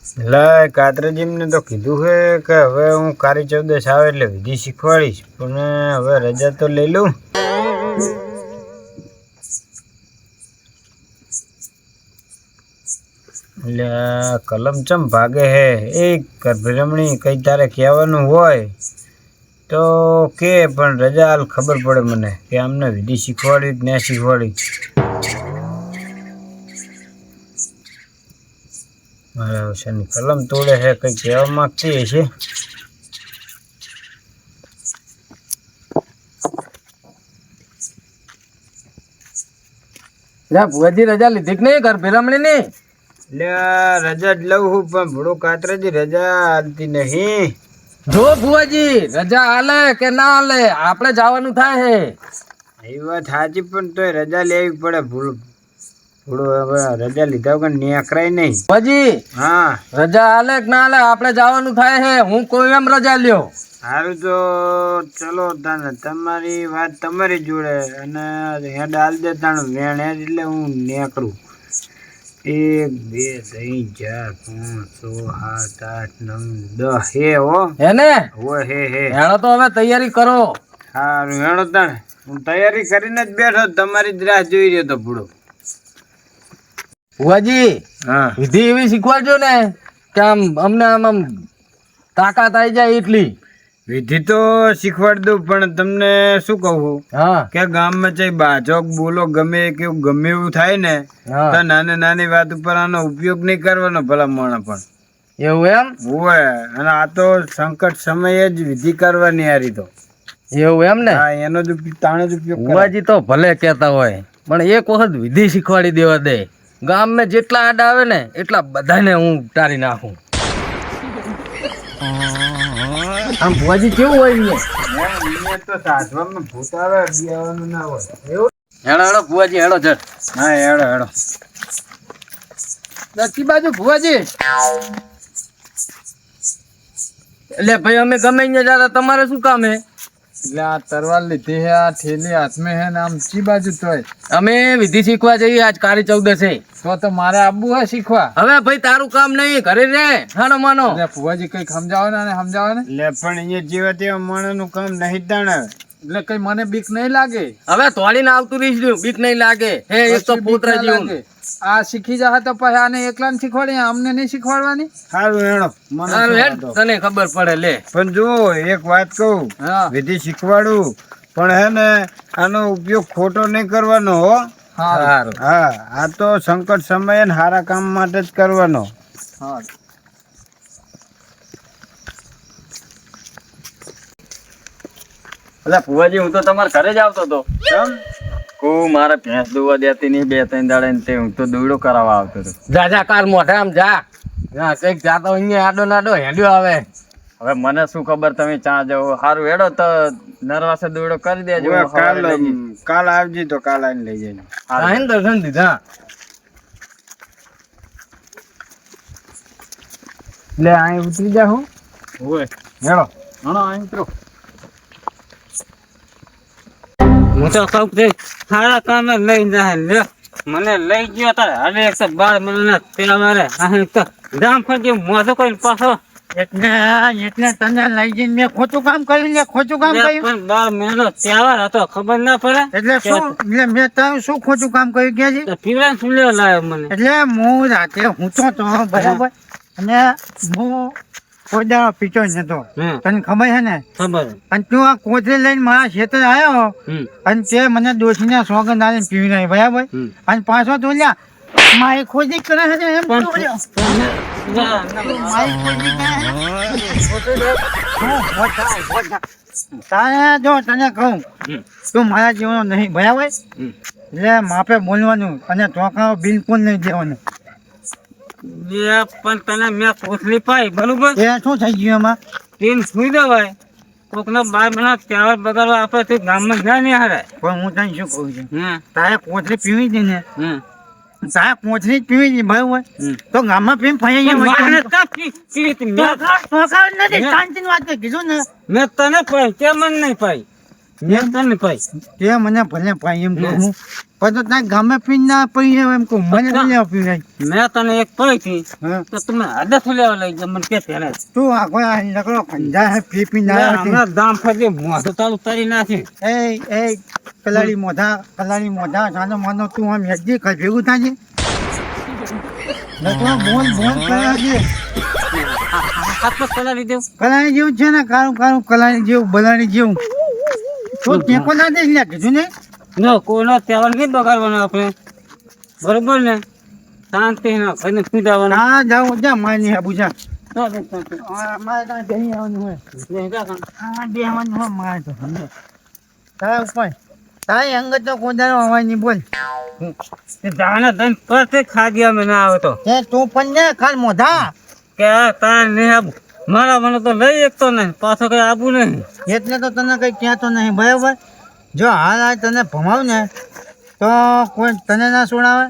એટલે કાતરાજીને તો કીધું છે કે હવે હું કાળી ચૌદશ આવે એટલે વિધિ શીખવાડીશ, પણ હવે રજા તો લઈ લઉં. એટલે કલમ ચમ ભાગે હે એ ગર્ભરમણી કઈ તારે કહેવાનું હોય તો કે, પણ રજા હાલ ખબર પડે મને કે આમને વિધિ શીખવાડી કે ના શીખવાડી. મારા અવસરની કલમ તોડે છે, કઈ કહેવા માંગતી હશે. ભુવાજી રજા લીધી કે નહીં ગર્ભરમણી ની? એટલે રજા જ લઉં છું, પણ ભૂડો કાતરાજી રજા હાલતી નહીં. જો ભુવાજી રજા હાલે કે ના હાલે, આપણે જવાનું થાય હે. એ વાત સાચી, પણ તોય રજા લેવી પડે. ભૂડો હવે રજા લીધા વગર નેકરાય નહીં. ભુવાજી હા, રજા હાલે કે ના હાલે, આપણે જવાનું થાય હે. હું કોઈ એમ રજા લ્યો. સારું તો ચલો તાને, તમારી વાત તમારી જોડે, અને હેડ હાલ દે તાણ વેણ હેડ એટલે હું નેકરું. 1 2 3 4 5 6 7 8 9 10 હે હો હે ને? હોય હે હેણો તો હવે તૈયારી કરો. સારું હેડો તાણે, હું તૈયારી કરીને જ બેઠો, તમારી જ રાહ જોઈ રહ્યો તો ભૂડો. ભુવાજી હા, વિધિ એવી શીખવાડજો ને કે આમ અમને આમ તાકાત આવી જાય એટલી. વિધિ તો શીખવાડી દઉં, પણ તમને શું કહું હા કે ગામમાં ચાઈ બાજોક બોલો ગમે કેવું ગમે એવું થાય ને હા તો નાની નાની વાત ઉપર આનો ઉપયોગ નહીં કરવાનો ભલા મોણા. પણ એવું એમ? હોય, અને આ તો સંકટ સમયે જ વિધિ કરવાની હારી તો. એવું એમ ને? હા, એનો જ તાણે જ ઉપયોગ કરાય. ભુવાજી તો ભલે કહેતા હોય, પણ એક વખત વિધિ શીખવાડી દેવા દે. ગામમાં જેટલા આડા આવે ને એટલા બધાને હું તારી નાખું. આમ ભુવાજી કેવું હોય ને? અહીંયા તો સાધવામાં ભૂત આવે, બિયાવાનું ના હોય. એવું? હેડો હેડો ભુવાજી હેડો જટ. હા, હેડો હેડો. દક્ષી બાજુ ભુવાજી. એટલે ભાઈ અમે ગમે અહીંયા જતા, તમારે શું કામ હે? એટલે આ તરવાર લીધી હે, આ થેલી હાથમાં હે ને આમ ચી બાજુ તોય અમે વિધિ શીખવા જઈએ, આજ કાળી ચૌદશ છે. તો મારે આવવું હોય શીખવા. હવે ભાઈ તારું કામ નહીં, ઘરે રે હાનો માનો. એટલે ફુવાજી કઈ સમજાવો ને સમજાવો ને. લે પણ અહીંયા જેવા તેવા માણસનું કામ નહીં તાણે. એટલે કઈ મને બીક નહીં લાગે. હવે તોડીને આવતું રહીશું, બીક નહીં લાગે. હે એક તો કશું બીક પુત્ર ના જીવન. લાગે. આ શીખી જાય તો પછી આને એકલાને શીખવાડી, અમને નહીં શીખવાડવાની. સારું હેડો, મને સારું શું હેડ, વાંધો. તને ખબર પડે લે. પણ જો એક વાત કહું, હા વિધિ શીખવાડું, પણ હે ને આનો ઉપયોગ ખોટો નહીં કરવાનો હો. સારું હા, આ તો સંકટ સમયે ને સારા કામ માટે જ કરવાનો. સારું. એટલે ફુવાજી હું તો તમારા ઘરે જ આવતો હતો. કેમ? મારે ભેંસ દોવા દેતી નહીં, 2-3 દાડે ને તે હું તો દોયડો કરાવવા આવતો હતો. જા જા કાર મોઢે આમ જા. હા કઈક જાતો અહીંયા આડો નાડો હેડ્યો આવે. હવે મને શું ખબર તમે ચા જાવ. સારું હેડો તો નરવાસે દોયડો કરી દેજો. હવે કાલ આવજી તો કાલ આવીને લઈ જજો. આઈને દર્શન દીધા. એટલે અહીં ઉતરી જા હું. ઓય હેડો. હણો અહીં ઉતરો. હું તો કહું કે સારા કામે લઈ જાય લે. મને લઈ ગયો તારે હવે 112 મને પેલા મારે અહીં તો જામ ફરજી મોઢો કરીને પાછો. એટલે તને લઈ જઈને મેં ખોટું કામ કર્યું ને ખોટું કામ કર્યું પણ 12 મહિનો તહેવાર હતો, ખબર ના પડે. એટલે શું એટલે મેં તારું શું ખોટું કામ કર્યું કે તો પીવડા સુલ્યો લાવ્યો મને. એટલે હું રાતે હું તો બરાબર, અને હું કોઈ દાડો પીતો જ નતો. હમ. તને ખબર છે ને? ખબર. અને તું આ કોથળી લઈને મારા ખેતર આવ્યો અને તે મને ડોશીને સોગંદ આવીને પીવી નહીં બરાબર, અને પાછો તું લ્યા મારી ખોજી કરે છે એમ પણ બોલ્યો. મારી ખોજી કરે છે. તારે જો તને કહું, તું મારા જીવનો નહીં બરાબર, એટલે માપે બોલવાનું અને ચોખાઓ બિલકુલ નહીં દેવાનું. પણ તને મેં કોથળી પાઈ બરોબર, એ શું થઈ ગયું એમાં? તેલ સુઈ દેવાય. કોકનો 12 મહિના તહેવાર બગાડવા આપણે તે ગામમાં ગયા નહીં હારે. પણ હું તને શું કહું છું, હમ તારે કોથળી પીવી હતી ને, હમ તારે કોથળી જ પીવી હતી બરાબર, તો ગામમાં પીને ફરી પણ મારે ગયા. ક્યાં પીવી હતી? ચોખા નથી, શાંતિની વાત કીધું ને. મેં તને પાઈ, તે મને નહીં પાઈ. એમ તને ભાઈ તે મને ભલે ભાઈ એમ કહું પણ તો ત્યાં ગામે પીને ના પડી એમ કહું મને ભલે આપી જાય મેં તને એક પડી હતી હા તો તમે આદત લેવા લઈ જાય મને કે પહેલા તું આખો આ નકરો ખંજા હે પી પી ના હમણાં દામ ફરી મોઢું તારું તારી નાખી એ કલાડી મોઢા સાનો માનો તું આમ યજી કઈ ભેગું થાય છે નકરો બોલ કલાડી હાથમાં કલાવી દેવું કલાડી જેવું છે ને કારું કલાડી જેવું બલાડી જેવું તું ટેકો ના દે લે કીધું ને ના કોઈનો તહેવાર નહીં બગાડવાનો આપણે બરોબર ને શાંતિ ના ઘરને પીડાવાના ના જાઉં જા માની આબુ જા ના, ના, ના. મારે ત્યાં જઈ આવવાનું હોય લે, જા કાં. બેહવાનું હોય મારે તો તારા ઉપર તારી અંગત તો કોદારો અવાજ નહીં બોલ તે દાણા દઈને પરથી ખાધી અમે ના આવે તો તે તું પણ ને ખાલ મોઢા કે આ તાર નહીં આવું મારા મને તો લઈ એકતો નહીં પાછો કઈ આવું નહીં એટલે તો તને કઈ કહેતો નહીં બરાબર જો હાલ આ તને ભમાવ ને તો કોઈ તને ના સુણાવે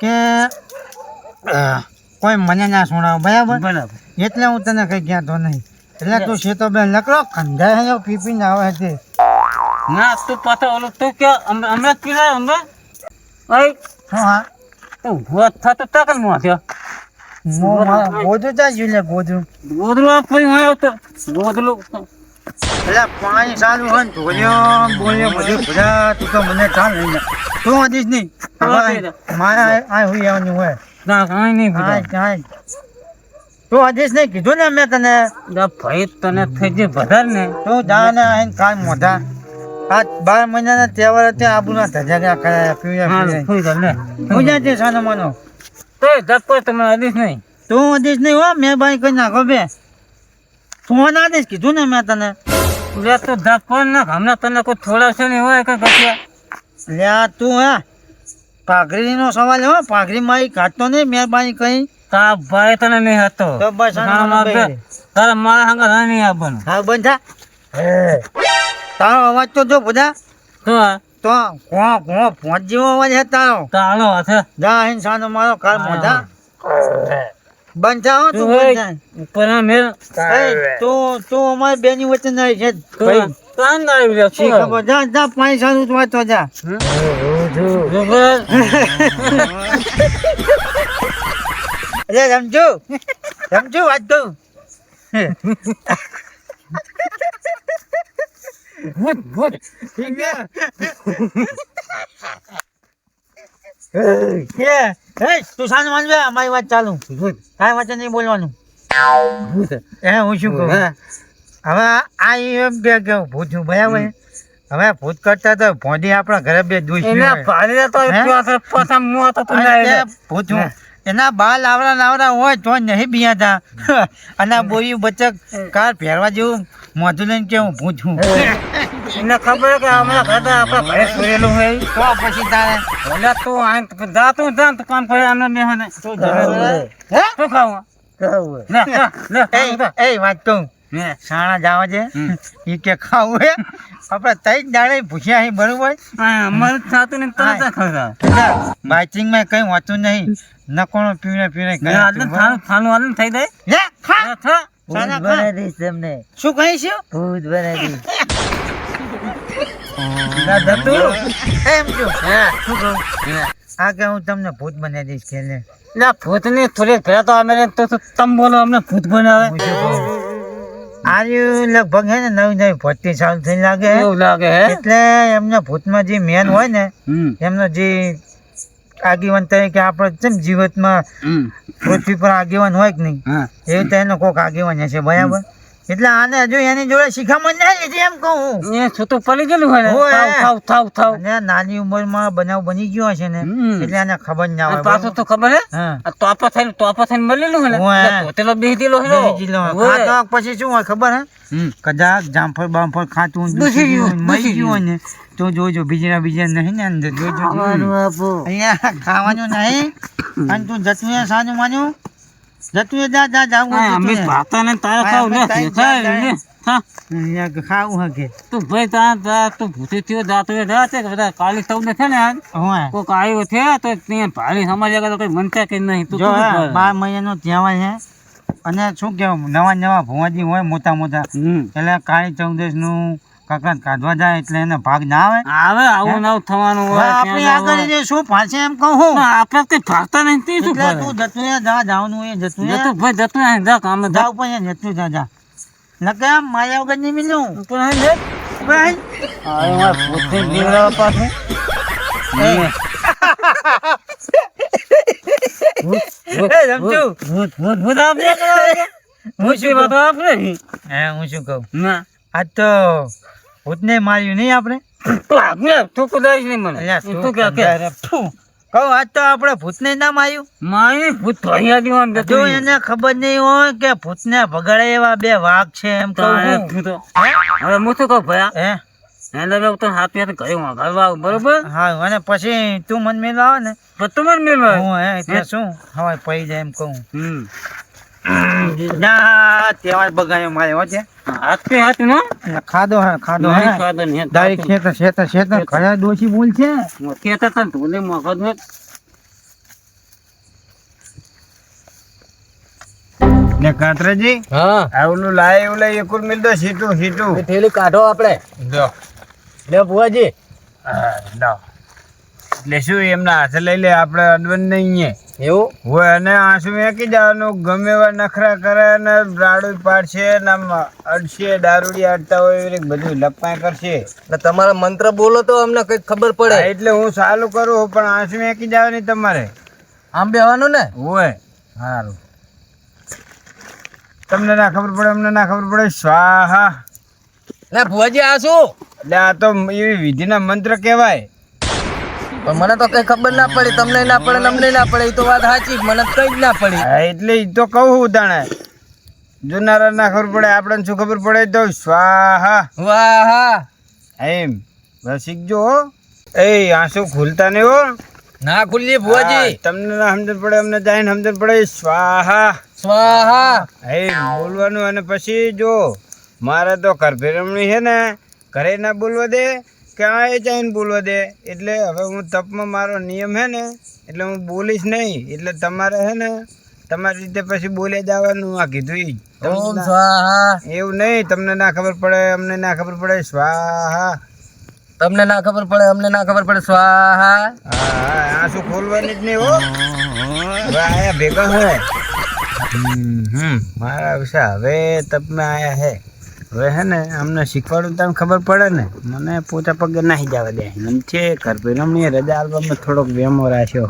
કે કોઈ મને ના સુણાવે બરાબર બરાબર એટલે હું તને કઈ કહેતો નહીં એટલે તું છે તો બે લકડો કંધાય પીપીને આવે છે ના તું પાછો ઓલું તું કે અમે પીલાય અમે ઓય હા હા તું ભૂત થતો તકલ માં થયો ગોધું ચાલ્યું લે ગોધું ગોદડું આપી હોય તો ગોદડું એટલે પાણી સારું હોય ને ધોર્યો બોલ્યો બધું બધા તું તો મને ચાલ લઈ જા તું હદીશ નહીં મારે આ હોય આવવાનું હોય ના કાંઈ નહીં હા ભૂતા. હા તું હદીશ નહીં કીધું ને મેં તને ના ભાઈ તને થઈ જાય વધાર ને તું જા ને આઈને કાલ મોઢા આ 12 મહિનાના તહેવાર ત્યાં આબુના ધજાગા કરાયા પીવ્યા હા પીવ્યા ફૂઈ ગયો લે હું જાતે સાનો માનો તો ધક્કો તમે આદિશ નહીં તું હદીશ નહીં હો મહેરબાની કરી નાખો બે તું ના દઈશ કીધું ને મેં તને લે તું ધક્કો ના હમણાં તને કોઈ થોડાવશે નહીં હોય કઈ કશું લ્યા તું હા પાઘડીનો સવાલ હો પાઘડી મારી કાઢતો નહીં મહેરબાની કરી તા ભાઈ તને નહીં હતો તો બસ આનો મને બે. તારા મારા હંગા નહીં આવવાનું હા બંધ થા તારો અવાજ તો જો બધા તો તો પહોંચ જેવો અવાજ હે તારો તાળો હાથે જા ઇન્સાનો મારો કાલ મોઢા બંધ થા હો તું બંધ થા. ઉપર મેર તું અમારે બેની વચ્ચે નહીં છે ભાઈ કાન ગાડી લે શી ખબર જા જા પાણી સારું જ વાત તો જા અરે રમજો વાત કહું ભૂત ભૂત તું સાનું માનવે અમારી વાત ચાલુ કાંઈ વચ્ચે નહીં બોલવાનું હું શું કહું હવે આ એમ કે ભૂત છું બરાબર હવે ભૂત કરતા તો ભોંડી આપણા ઘરે બે એના ભારે તો પાછા મું હતો તો ભૂત છું એના બાલ આવડા હોય તો નહીં બિયાતા અને આ બોરી બચક કાર ફેરવા જેવું મોઢું લઈને કે હું ભૂત છું એને ખબર કે હમણાં ઘરે આપણા ઘરે સુરેલું હોય તો પછી તારે એટલે તું આ જાતું જા તો કામ કરે આને મેં તું હે શું ખાવું એ વાત કહું સાણા જાવા છે એ કે ખાવું હે આપણે તઈ જ દાડે ભૂખ્યા હે બરોબર અમારે થતું ને તરત ખાતા બાઇચિંગ માં કઈ હોતું નહીં નકોણો પીણે થાનું હાલ થઈ જાય લે ખા થા સાના ખા તમને શું કહીશું ભૂત બનાવી એમ જો શું કહું આ કે હું તમને ભૂત બનાવી દઈશ કે લે ના ભૂત ની થોડી ઘરે તો અમે તો તમે બોલો અમને ભૂત બનાવે આર્યું લગભગ હે ને નવી ભરતી ચાલુ થઈ લાગે એવું લાગે હે એટલે એમના ભૂતમાં જે મેન હોય ને એમનો જે આગેવાન તરીકે આપણે જેમ જીવતમાં પૃથ્વી પર આગેવાન હોય કે નહીં એવું તો એનો કોઈક આગેવાન હશે બરાબર એટલે આને હજુ એની જોડે શિખામણ ના લીધી એમ કહું એ છૂટું પડી ગયેલું હોય હોય. ને થાવ થાવ થાવ અને નાની ઉંમરમાં બનાવ બની ગયો હશે ને એટલે આને ખબર ના હોય પાછું તો ખબર હે હા તોપા થઈને મળેલું હોય હોય. ને પોતેલો બેહી ખાતો પછી શું હોય ખબર હે કદાચ જામફળ બામફળ ખાતું દૂષી ગયું, મરી ગયું હોય ને તો જોજો બીજા નહીં ને અંદર જોજો અહીંયા ખાવાનું નહીં અને તું જતું સાનું માન્યું જતું જા જા જાવું અમે ભાતા ને તારે ખાવ લે ખાય હા અહીંયા ખાવું હકે તું ભાઈ તા તું ભૂતી થયો જાતો જાતે બધા કાલી સૌને છે ને આજ હોય કોક આવ્યો છે તો ત્યાં ભારી સમાજ આગળ કઈ મનતા કે નહીં તું જો શું કરે? 12 મહિનાનો તહેવાર છે અને શું કેવું નવા ભુવાજી હોય મોટા એટલે કાળી ચૌદશ નું કાકા કાઢવા જાય એટલે એને ભાગ ના આવે આવે આવું નવ થવાનું હવે આપણે આગળ જે શું ફાશે એમ કહું આપણે કઈ ફાગતા નથી એટલે તું જતું રહે, જા જવાનું એ જતું રહે. ભાઈ જતું રહે, જા કામે જાવ પણ એ જતું જા જા નકે આમ માયા વગર નહીં મિલું ભાઈ હું શું કહું આજ તો ભૂતને માર્યું નહીં આપણે તું દઈશ નહીં મને અલ્યા, તું શું કે કરે? ફુ. કહું આજ તો આપણે ભૂતને ના માર્યું મારી ભૂત ફરિયાદ દીવાનું કે જો એને ખબર નહીં હોય કે ભૂતને ભગાડે એવા બે વાઘ છે એમ કહું હું. હવે હું શું કહું ભયા હે એને તો હાથ પે ગયું વાળવા બરોબર હા અને પછી તું મન મેળવા આવે ને પણ તમારે મેળવા હું હે એટલે શું હવે પડી જાય એમ કહું હમ ના તહેવાર બગાડ્યો મારે હો છે હાથ પે હાથ નો ખાધો હે ખાધો હે ડાયરેક્ટ શેતર ઘણા દોશી બોલ છે કેતા તા તું ને મફત ને ને કાતરાજી હા આવલું લાય એવું લઈ એકુર મિલ દો સીટું સીટું એ થેલી કાઢો આપણે જો લે બુઆજી લાવ એટલે શું એમના હાથે લઈ લે આપણે અડવન નહીં એવું હોય અને આંસુ મેકી જવાનું ગમે એવા નખરા કરે ને રાડું પાડશે ને આમ અડશે દારૂડી અડતા હોય એવી રીતે બધું લપાય કરશે એટલે તમારા મંત્ર બોલો તો અમને કઈ ખબર પડે હા, એટલે હું ચાલુ કરું પણ આંસુ મેકી જવાની તમારે આમ બેવાનું ને હોય સારું તમને ના ખબર પડે અમને ના ખબર પડે સ્વાહા લે બુઆજી આ શું એટલે આ તો એવી વિધિના મંત્ર કહેવાય પણ મને તો કઈ ખબર ના પડી તમને ના પડે ને અમને ના પડે એ તો વાત સાચી મને કઈ જ ના પડી હા, એટલે ઈ તો કહું હું તાણે જોનારા ના ખબર પડે આપણને શું ખબર પડે તો સ્વાહા વાહ હા એમ બસ શીખજો હો એ આંસુ ખુલતા નહીં હો ના ખુલ્લી બુઆજી હા, તમને ના સમજણ પડે અમને જાય સમજણ પડે સ્વાહા સ્વાહા એમ બોલવાનું અને પછી જો મારે તો ઘર ફેરવણી છે ને ઘરે ના બોલવા દે ક્યાં એ ચાઈને બોલવા દે એટલે હવે હું તપમાં મારો નિયમ છે ને એટલે હું બોલીશ નહીં એટલે તમારે છે ને તમારી રીતે પછી બોલે જવાનું આ કીધું ઈ જ. ઓમ સ્વાહા એવું નહીં તમને ના ખબર પડે અમને ના ખબર પડે સ્વાહા તમને ના ખબર પડે અમને ના ખબર પડે સ્વાહા હા આંસુ ખોલવાની જ નહીં હો હવે આયા ભેગા હે મારા વિશે હવે તપમાં આયા હે હવે હે ને અમને શીખવાડું તો ખબર પડે ને મને પોતા પગે નાહી જવા દે એમ છે ઘર પેરમણી રજા આલવામાં થોડોક વેમો રાખ્યો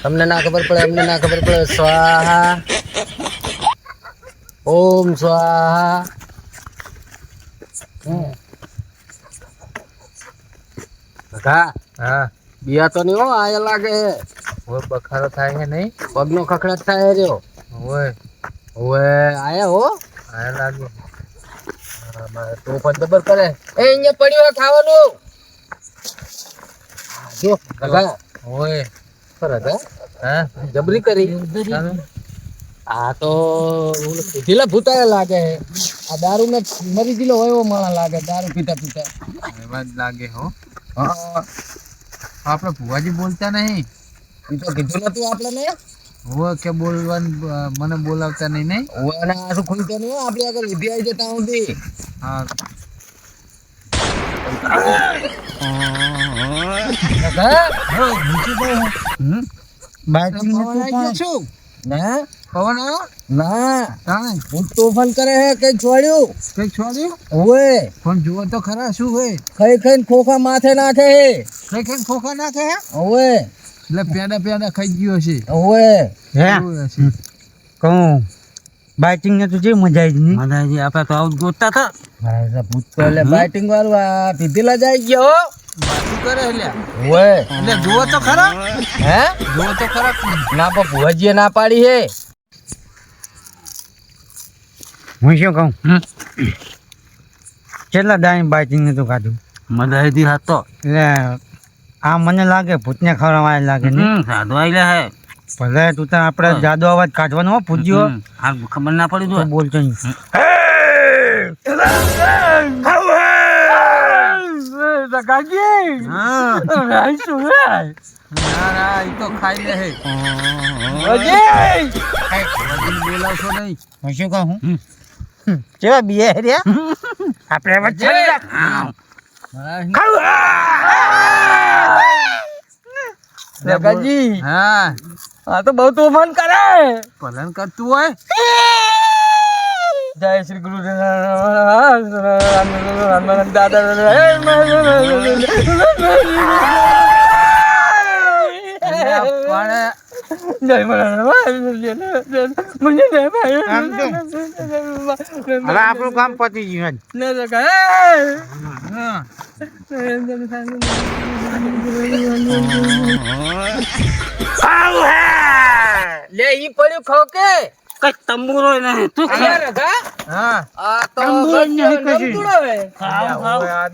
તમને ના ખબર પડે અમને ના ખબર પડે સ્વાહા ઓમ સ્વાહા કાકા હા બિયા તો નહીં હો આયા લાગે હે હવે બખારો થાય છે નહીં પગનો ખખડાટ થાય રહ્યો હવે હવે આયા હો આ લાગે તો પણ જબર કરે એ અહીંયા પડ્યું હે ખાવાનું જો કાકા હોય સરસ હે હા જબરી કરી આ તો ઢીલા ભૂતાય લાગે હે આ દારૂ ને મરી ગયેલો હોય એવો માણસ લાગે દારૂ પીતા પીતા એવા જ લાગે હો હા આપણે ભુવાજી બોલતા નહીં ઈ તો કીધું નતું આપણે હોય કે બોલવાનું મને બોલાવતા નહીં નહીં અને આ શું ખુલતો નહીં હો, આપણે આગળ વિધિ આવી જતા સુધી હા શું ના પવન આવ્યો ના તાણે હું તોફાન કરે હે કઈ છોડ્યું કઈક છોડ્યું ઓવે પણ જુઓ તો ખરા શું હોય ખાઈ ખાઈને ખોખા માથે નાખે હે કઈ કઈ ખોખા નાખે હે ઓવે એટલે પેડા પેડા ખાઈ ગયો હશે ઓવે હે એવું હશે કહું બાઇટિંગ ને તો જે મજા આવી નહીં મદાજી આપણે તો આવું ગોતતા હતા ભૂત તો એટલે બાઇટિંગ વાળું આ પીધેલા જાય ગયો શું કરે લ્યા ઓવે એટલે જુઓ તો ખરા હે જુઓ તો ખરા ના પણ ભુવાજીએ ના પાડી હે હું શું કહું કેટલા ડાઈ બાઇટિંગ ને તો કાઢું મદાજી હાથ તો એટલે આ મને લાગે ભૂતને ખવડાવવા લાગે નહીં સાધુ આવેલા હે ભલે તું તો આપણે જાદુ અવાજ કાઢવાનો હો પૂજ્યો હાલ ખબર ના પડી તો તો બોલતો નહીં ના ના ઈ તો ખાઈ લે હે બોલાવશો નહીં. હું શું કહું કેવા બે રહ્યા આપણે વચ્ચે જગાજી હા આ તો બહુ તોફાન કરે. ભલન કરતું હોય. જય શ્રી ગુરુ હવે આપણું કામ પતી ગયું લે ઈ પડ્યું ખાવ કે કઈ તંબુરો નહીં તું હા આ તો તંબુરો નહીં કશું.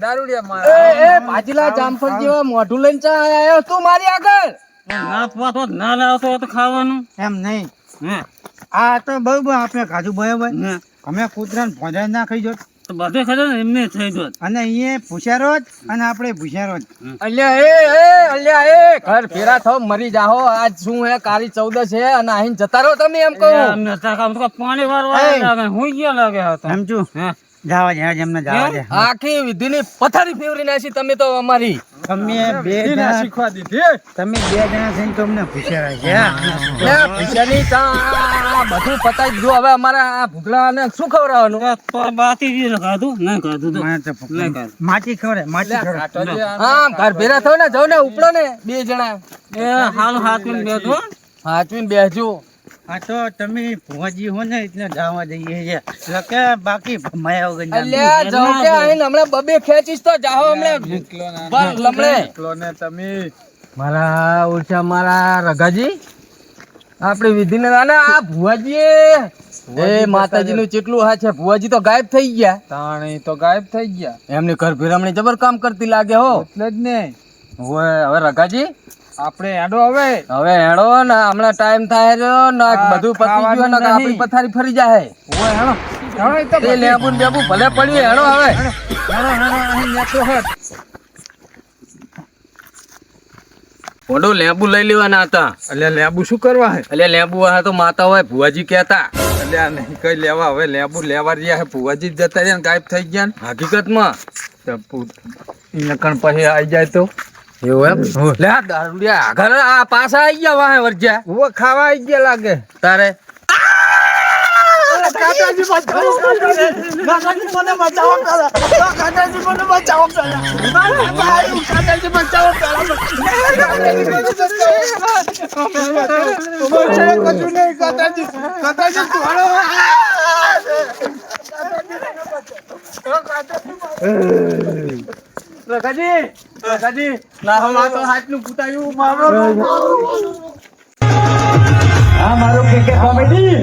દારૂડિયા મારા ભાજીલા જામફળ જેવા મોઢું લઈને ચા આયો તું મારી આગળ. ના લાવતો તો ખાવાનું એમ નહીં આ તો બરોબર આપણે ખાધું બરાબર અમે કૂતરાને ભોજન ના ખાઈ જોત તો બધે ખરો ને એમને થઈ જોત અને અહીંયા પૂછ્યારો જ અને આપણે પૂછ્યારો જ અલ્યા એ ઘર ફેરા થો મરી જાહો. આજ શું હે કાળી 14 છે અને અહીં જતા રહો તમે એમ કહું. પાણી વાળવા હું ગયા લાગે હતો એમ છું જાવા જ્યાં એમને જાવા દે આખી વિધિની પથારી ફેવરી નાખી તમે તો અમારી. તમે બે જણા શીખવા દીધી તમે બે જણા થઈને તો અમને પૂછ્યા છે પૈસાની બધું પતાઈ જો હવે અમારા ભૂગલાને શું ખવડાવવાનું. માટી ખવડે માટી ખવડે હા ઘર ભેરા થો ને જાવ ને ઉપડો ને બે જણા હાચવીને બેસજો. હા તો તમે ભુવાજી હો ને એટલે જાવા દઈએ છે એટલે કે બાકી ભમાયા વગર અલ્યા જાવ કે આઈને હમણાં બબે ખેંચીશ તો જાહો હમણાં બસ લમણે તમે મારા ઓછા મારા રઘાજી આપણી વિધિને ના આ ભુવાજી એ માતાજીનું ચેટલું હા છે. ભુવાજી તો ગાયબ થઈ ગયા. તાણી તો ગાયબ થઈ ગયા. એમની ઘર ભેરામણી જબર કામ કરતી લાગે હો. એટલે જ ને હવે રઘાજી આપણે હેડો હવે હેડો ને હમણાં ટાઈમ થાય રહ્યો ને બધું પતી ગયું ને આપણી પથારી ફરી જાય. એ લેબુ ને બેબુ ભલે પડ્યું હેડો હવે ઓડો લેબુ લઈ લેવાના હતા. એટલે લેબુ શું કરવા હે એટલે લેબુ આ તો માતા હોય ભુવાજી કહેતા. એટલે આ નહીં કઈ લેવા હવે લેબુ લેવા રહ્યા હે ભુવાજી જતા રહ્યા ને ગાયબ થઈ ગયા ને હકીકતમાં નકણ પછી આવી જાય તો એવું એમ લે દારૂડિયા ઘર આ પાછા આવી ગયા વાહે વરજ્યા હું ખાવા આવી ગયા લાગે તારે રઘાજી ના હો તો હાથનું પૂતાયું મારો હા મારું ક્રિકેટ કોમેડી